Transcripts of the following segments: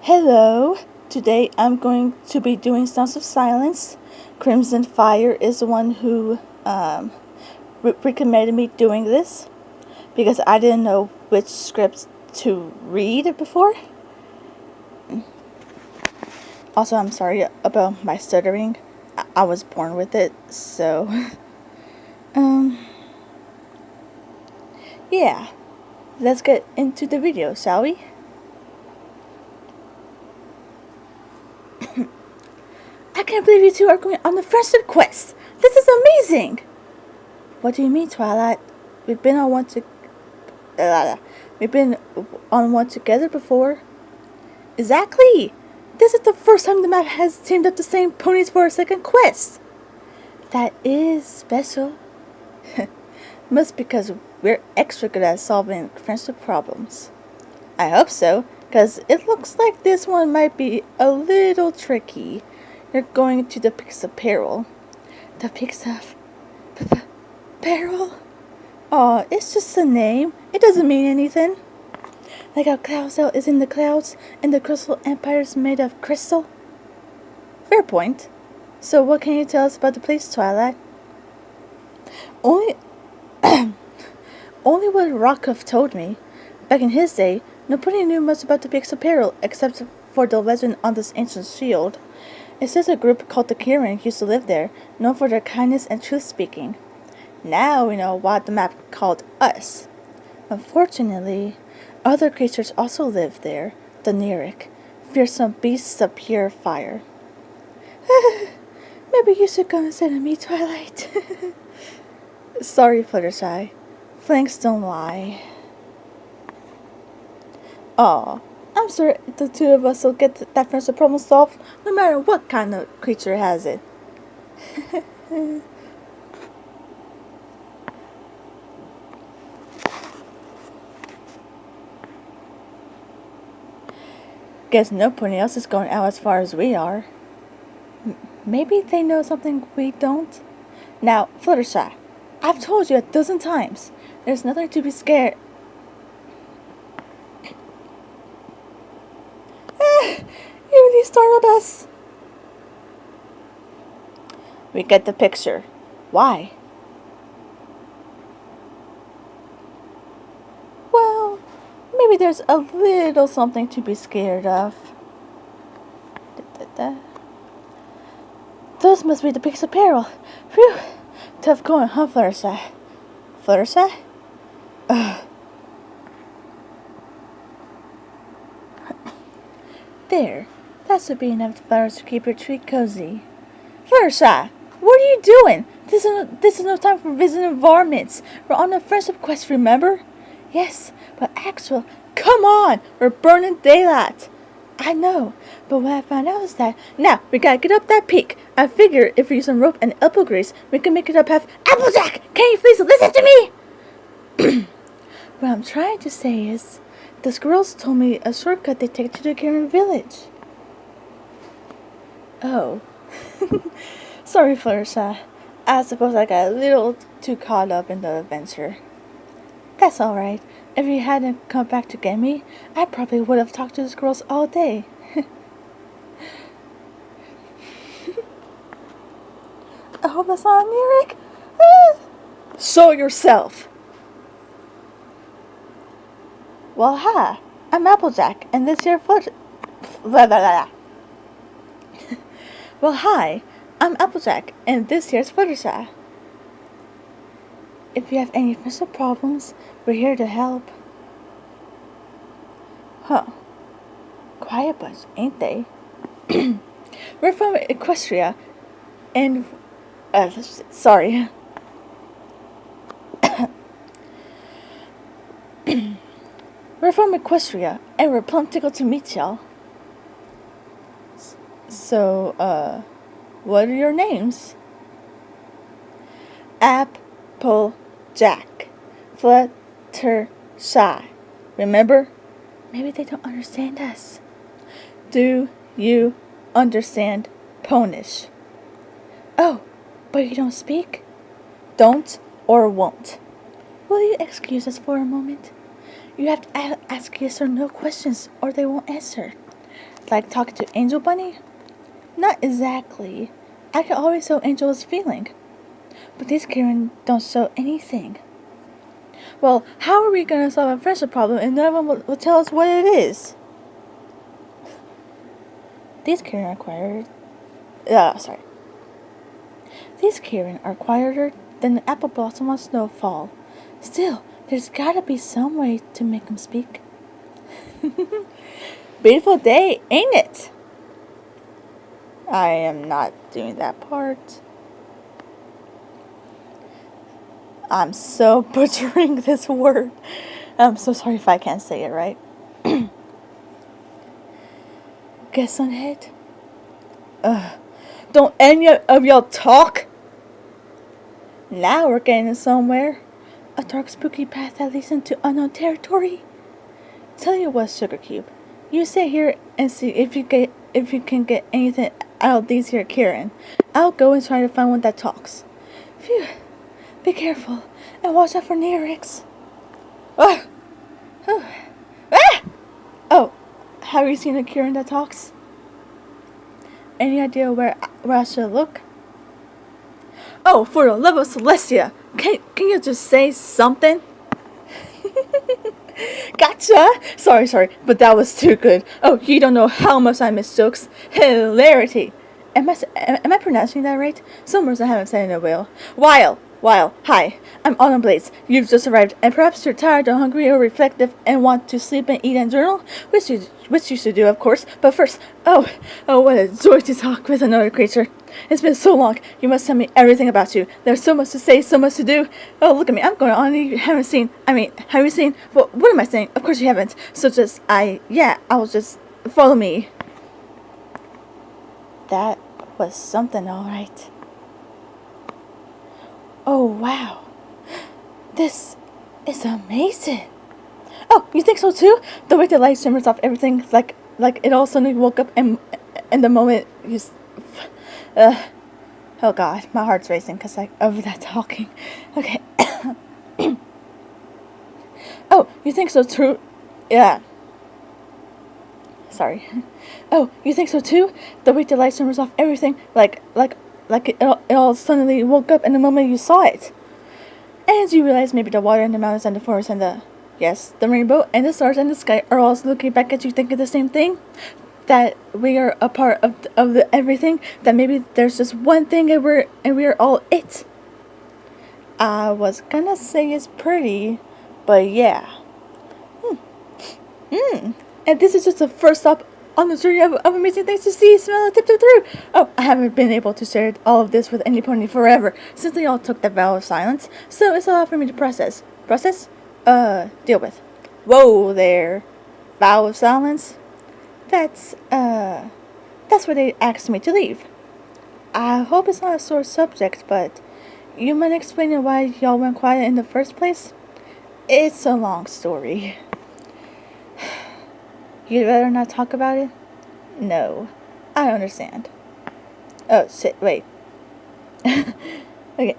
Hello, today I'm going to be doing Sounds of Silence. Crimson Fire is the one who recommended me doing this because I didn't know which script to read before. Also, I'm sorry about my stuttering. I was born with it, so yeah. Let's get into the video, shall we? I can't believe you two are going on the friendship quest. This is amazing. What do you mean, Twilight? We've been on one together before. Exactly. This is the first time the map has teamed up the same ponies for a second quest. That is special. Must because we're extra good at solving friendship problems. I hope so, because it looks like this one might be a little tricky. You're going to the Pix of Peril. The Pix of Peril? Aw, it's just a name. It doesn't mean anything. Like how Cloudsail is in the clouds and the Crystal Empire is made of crystal? Fair point. So what can you tell us about the place, Twilight? Only what Rockcliffe told me. Back in his day, nobody knew much about the Pix of Peril except for the legend on this ancient shield. It says a group called the Kirin used to live there, known for their kindness and truth-speaking. Now we know what the map called us. Unfortunately, other creatures also live there, the Nerik, fearsome beasts of pure fire. Maybe you should go instead of me, Twilight. Sorry, Fluttershy. Flanks don't lie. Aw, I'm sure the two of us will get that friendship problem solved, no matter what kind of creature has it. Guess nobody else is going out as far as we are. Maybe they know something we don't? Now, Fluttershy, I've told you 12 times. There's nothing to be scared. You really startled us. We get the picture. Why? Well, maybe there's a little something to be scared of. Those must be the Pix of Peril. Phew. Tough going, huh, Fluttershy? Fluttershy? There. That should be enough flowers to keep your tree cozy. Fluttershy, what are you doing? This is no time for visiting varmints. We're on a friendship quest, remember? Yes, but actual, come on! We're burning daylight. I know, but what I found out is that now we gotta get up that peak. I figure if we use some rope and elbow grease, we can make it up half. Applejack, can you please listen to me? What I'm trying to say is, the squirrels told me a shortcut they take to the Kirin village. Oh. Sorry, Fluttershy. I suppose I got a little too caught up in the adventure. That's alright. If you hadn't come back to get me, I probably would have talked to the squirrels all day. I hope that's not Nerik. Show yourself! Well, hi. I'm Applejack, and this here Well, hi. I'm Applejack, and this here's Fluttershy. If you have any friendship problems, we're here to help. Huh. Quiet bunch, ain't they? We're from Equestria, and... sorry. We're from Equestria, and we're plumb tickled to meet y'all. So, what are your names? Applejack. Fluttershy. Remember? Maybe they don't understand us. Do you understand Ponish? Oh, but you don't speak? Don't or won't. Will you excuse us for a moment? You have to ask yes or no questions or they won't answer. Like talking to Angel Bunny? Not exactly. I can always tell Angel is feeling. But these Kieran don't show anything. Well, how are we gonna solve a friendship problem and none of them will tell us what it is? These Kieran are quieter. These Kieran are quieter than the apple blossom on snowfall. Still, there's gotta be some way to make them speak. Beautiful day, ain't it? I am not doing that part. I'm so butchering this word. I'm so sorry if I can't say it right. Guess on head. Don't any of y'all talk? Now we're getting somewhere. A dark, spooky path that leads into unknown territory. Tell you what, Sugar Cube. You sit here and see if you can get anything out of these here Kieran. I'll go and try to find one that talks. Phew. Be careful and watch out for Nerex. Oh. Oh, have you seen a Kieran that talks? Any idea where I should look? Oh, for the love of Celestia, can you just say something? Gotcha! Sorry, but that was too good. Oh, you don't know how much I miss jokes. Hilarity. Am I pronouncing that right? Some words I haven't said in a while. Hi, I'm Autumn Blades. You've just arrived, and perhaps you're tired or hungry or reflective and want to sleep and eat and journal, which you should do, of course. But first, oh, what a joy to talk with another creature. It's been so long. You must tell me everything about you. There's so much to say, so much to do. Oh, look at me. I'm going on. You haven't seen. Have you seen? Well, what am I saying? Of course you haven't. So I'll just follow me. That was something, all right. Oh, wow. This is amazing. Oh, you think so too? The way the light shimmers off everything, like it all suddenly woke up and the moment you... oh God, my heart's racing because of that talking. Okay. Oh, you think so too? Yeah. Sorry. Oh, you think so too? The way the light shimmers off everything, like it all suddenly woke up in the moment you saw it. And you realize maybe the water and the mountains and the forest and the rainbow and the stars and the sky are all looking back at you thinking the same thing. That we are a part of the everything. That maybe there's just one thing and we're all it. I was gonna say it's pretty, but yeah. And this is just the first stop on the journey of amazing things to see, smell, and tiptoe through. Oh, I haven't been able to share all of this with any pony forever, since they all took the vow of silence, so it's a lot for me to process. Deal with. Whoa there. Vow of silence? That's where they asked me to leave. I hope it's not a sore subject, but you mind explaining why y'all went quiet in the first place? It's a long story. You'd rather not talk about it? No, I understand. Oh, shit, wait. Okay.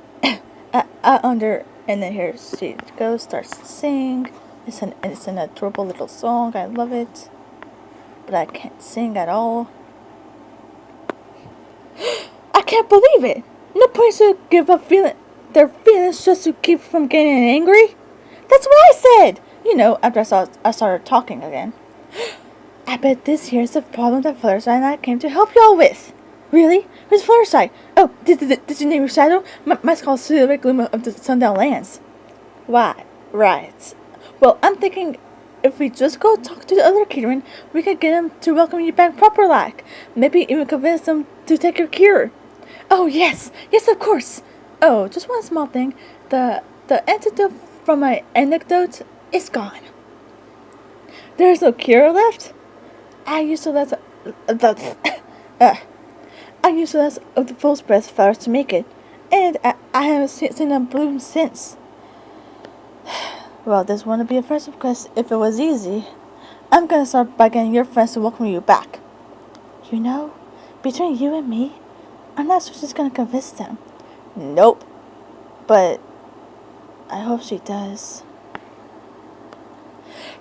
And then here she goes, starts to sing. It's an adorable little song, I love it. But I can't sing at all. I can't believe it! No point to give up their feelings just to keep from getting angry? That's what I said! After I started talking again. I bet this here's the problem that Fluttershy and I came to help y'all with. Really? Who's Fluttershy? Oh, did you name your shadow? Mine's called Silver Gloom of the Sundown Lands. Why? Right. Well, I'm thinking if we just go talk to the other Kieran, we could get them to welcome you back proper like. Maybe even convince them to take your cure. Oh, yes, of course. Oh, just one small thing. The antidote from my anecdote is gone. There's no cure left? I used to let of the full breath flowers to make it, and I haven't seen them bloom since. Well, this wouldn't be a friendship quest if it was easy. I'm gonna start by getting your friends to welcome you back. Between you and me, I'm not sure she's gonna convince them. Nope. But I hope she does.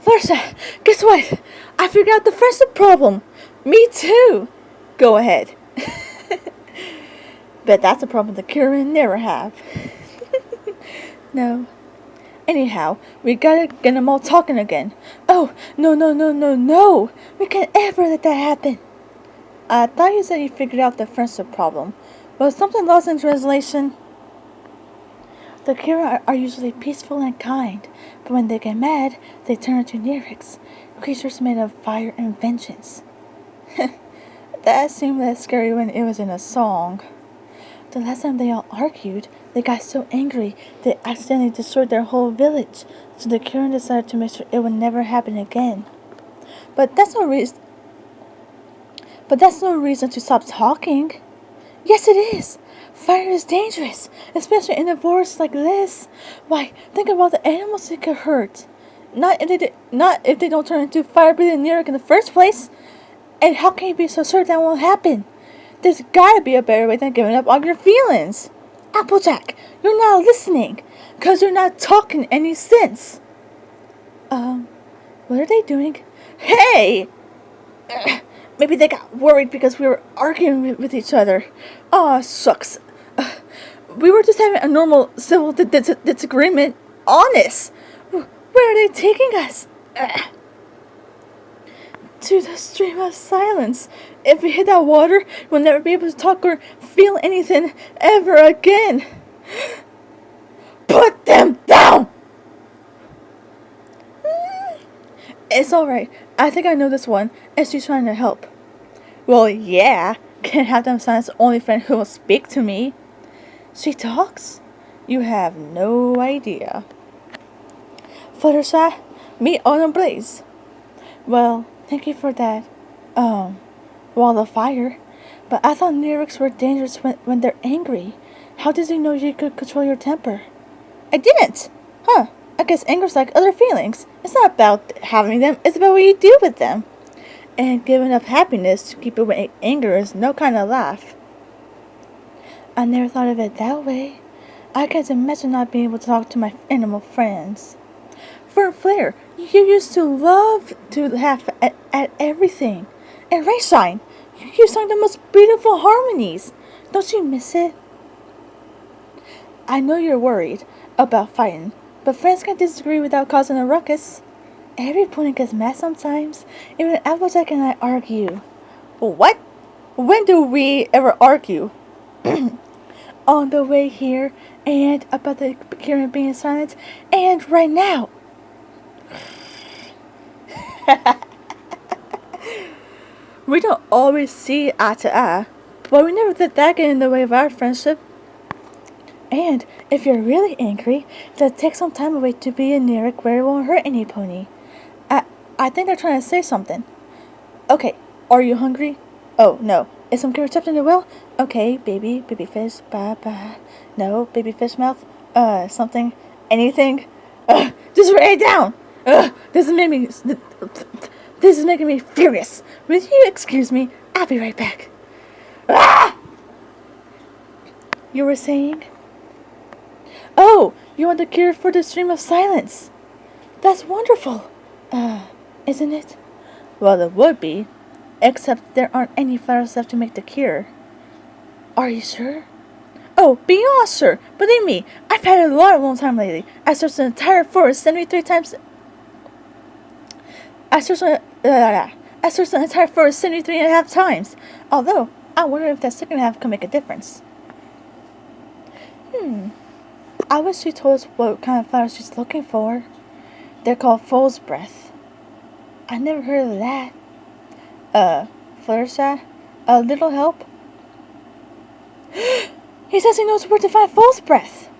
Fluttershy, guess what? I figured out the friendship problem. Me too! Go ahead. Bet that's a problem the Kieran never have. No. Anyhow, we gotta get them all talking again. Oh, no. We can't ever let that happen. I thought you said you figured out the friendship problem. Was something lost in translation? The Kira are usually peaceful and kind, but when they get mad, they turn into Nyrics, creatures made of fire and vengeance. That seemed less scary when it was in a song. The last time they all argued, they got so angry they accidentally destroyed their whole village, so the Kieran decided to make sure it would never happen again. But that's no reason to stop talking. Yes, it is. Fire is dangerous, especially in a forest like this. Why, think about the animals it could hurt. Not if they don't turn into fire-breathing Nyric in the first place. And how can you be so sure that won't happen? There's gotta be a better way than giving up on your feelings. Applejack, you're not listening, 'cause you're not talking any sense. What are they doing? Hey! Maybe they got worried because we were arguing with each other. Aw, shucks. We were just having a normal civil disagreement. Honest. Where are they taking us? To the stream of silence. If we hit that water, we'll never be able to talk or feel anything ever again. Put them down! It's alright. I think I know this one, and she's trying to help. Well, yeah. Can't have them silence the only friend who will speak to me. She talks? You have no idea. Fluttershy, meet Autumn Blaze. Well, thank you for that. Wall of fire. But I thought Nyrics were dangerous when they're angry. How did you know you could control your temper? I didn't! Huh. I guess anger's like other feelings. It's not about having them, it's about what you do with them. And giving up happiness to keep away anger is no kind of laugh. I never thought of it that way. I can't imagine not being able to talk to my animal friends. Fern Flare, you used to love to laugh at everything. And Rayshine, you sang the most beautiful harmonies. Don't you miss it? I know you're worried about fighting, but friends can disagree without causing a ruckus. Every pony gets mad sometimes. Even Applejack and I argue. What? When do we ever argue? On the way here, and about the Kieran being silent, and right now. We don't always see eye to eye, but we never let that get in the way of our friendship. And if you're really angry, then take some time away to be a Nyric where it won't hurt any pony. I think they're trying to say something. Okay, are you hungry? Oh, no. Is some carrot tucked in the well? Okay, baby fish, bye. No, baby fish mouth. Something, anything. Just write it down. This is making me furious. Will you excuse me? I'll be right back. Ah! You were saying? Oh, you want the cure for the stream of silence. That's wonderful. Isn't it? Well, it would be. Except there aren't any flowers left to make the cure. Are you sure? Oh, beyond sure. Believe me, I've had a lot of long time lately. I searched the entire forest 73 times. I searched the entire forest 73 and a half times. Although, I wonder if that second half can make a difference. I wish she told us what kind of flowers she's looking for. They're called foal's breath. I never heard of that. Fluttershy? A little help? He says he knows where to find foal's breath.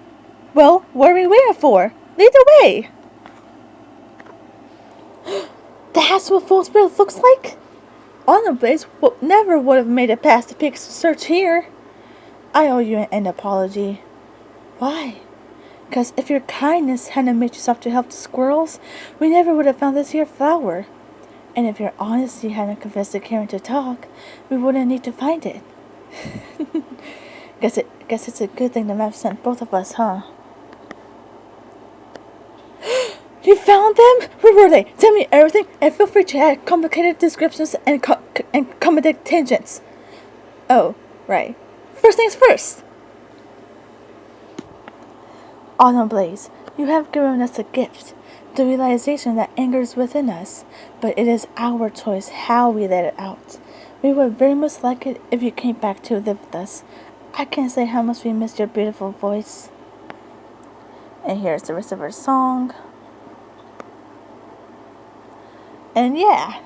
Well, what are we waiting for? Lead the way! That's what foal's breath looks like? Autumn Blaze never would have made it past the pig's search here. I owe you an apology. Why? Because if your kindness hadn't made yourself to help the squirrels, we never would have found this here flower. And if your honesty hadn't convinced the Karen to talk, we wouldn't need to find it. Guess it's a good thing the map sent both of us, huh? You found them? Where were they? Tell me everything, and feel free to add complicated descriptions and comedic tangents. Oh, right. First things first. Autumn Blaze, you have given us a gift, the realization that anger is within us, but it is our choice how we let it out. We would very much like it if you came back to live with us. I can't say how much we missed your beautiful voice. And here's the rest of our song. And yeah.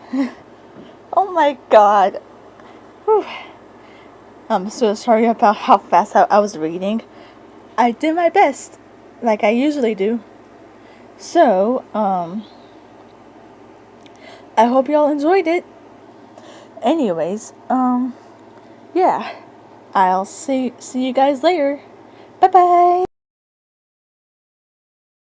Oh my god. Whew. I'm so sorry about how fast I was reading. I did my best, like I usually do. So, I hope y'all enjoyed it. Anyways, yeah. I'll see you guys later. Bye bye.